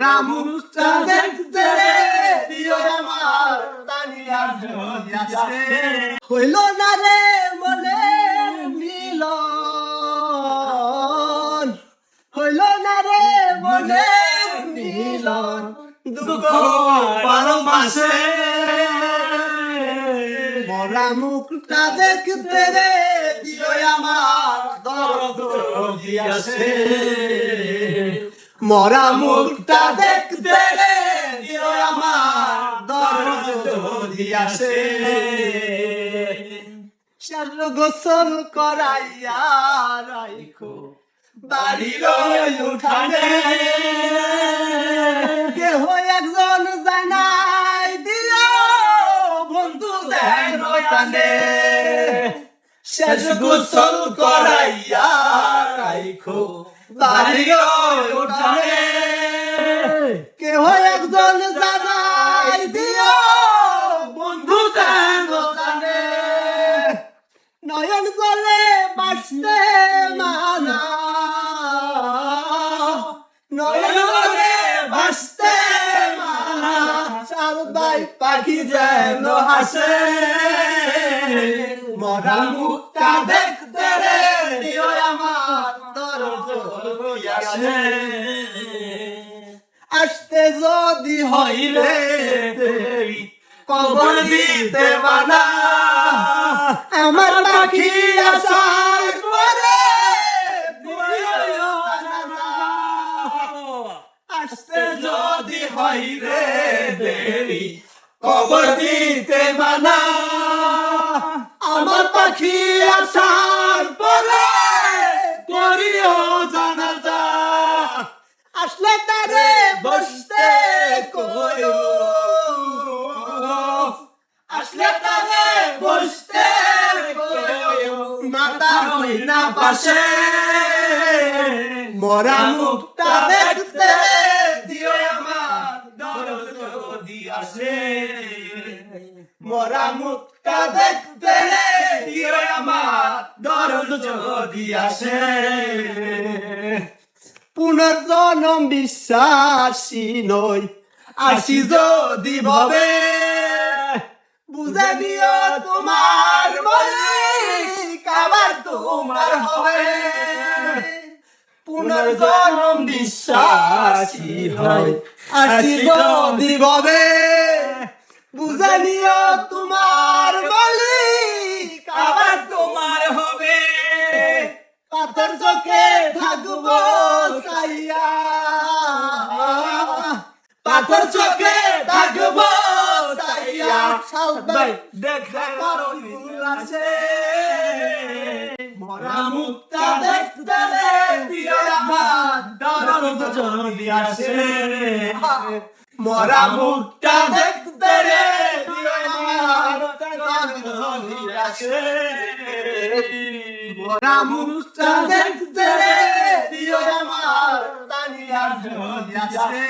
রামুটা দেখতে দিও আমার তানিয়ার যদি আসে হইল না রে মনে মিলন হইল না রে মনে মিলন দুঃখ বারো মাসে মরা মুখটা দেখতে রে দিও আমার দরদ যদি আসে মরা মুখটা দেখতে রে দিও আমার দরদ যদি আসে সার গোসল করাইয়া রাইখো বাড়ির উঠানে কেহ একজন জানাই দিও বন্ধু যেন জানে শেষ গোসল করাইয়া রাইখো বাড়ির উঠানে কেহ একজন জানাই দিও বন্ধু যেন জানে নয়ন জলে বাসতে মানা নয়ন জলে বাসতে মানা সারদাই পাখি যেন হাসে মরা মুখটা দেখতে রে দিও আমার দরদ আসে আসতে যদি হইলে দেরি কবর দিতে মানা আমার পাখি আসার পরে আসতে যদি হয় রে দেরি কবর দিতে মানা আমার পাখি আসার পরে করিও জানাজা আসলে তারে বসতে কইও আসলে তারে বসতে মাতা হই না পাশে মরা মুখটা দেখতে দিও আমার দরদ যদি আসে মরা মুখটা দেখতে দিও আমার দরদ যদি আসে পুনর্জন্ম বিশ্বাসী নই আসি যদি ভবে বুঝে দিও তোমার মালিক আবার তোমার হবে পুনর্জন্ম বিশ্বাসী হয় আসি যদি ভবে বুঝে নিও তোমার মালিক আবার তোমার হবে পাথর চোখে থাকবো চাইয়া পাথর চোখে থাকবো চাইয়া সবাই দেখা করো আছে মরা মুখটা দেখতে দিও আমার দরদ যদি আসে মরা মুখটা দেখতে দিও আমার দরদ যদি আসে মরা মুখটা দেখতে দিও আমার তানিয়ার যদি আসে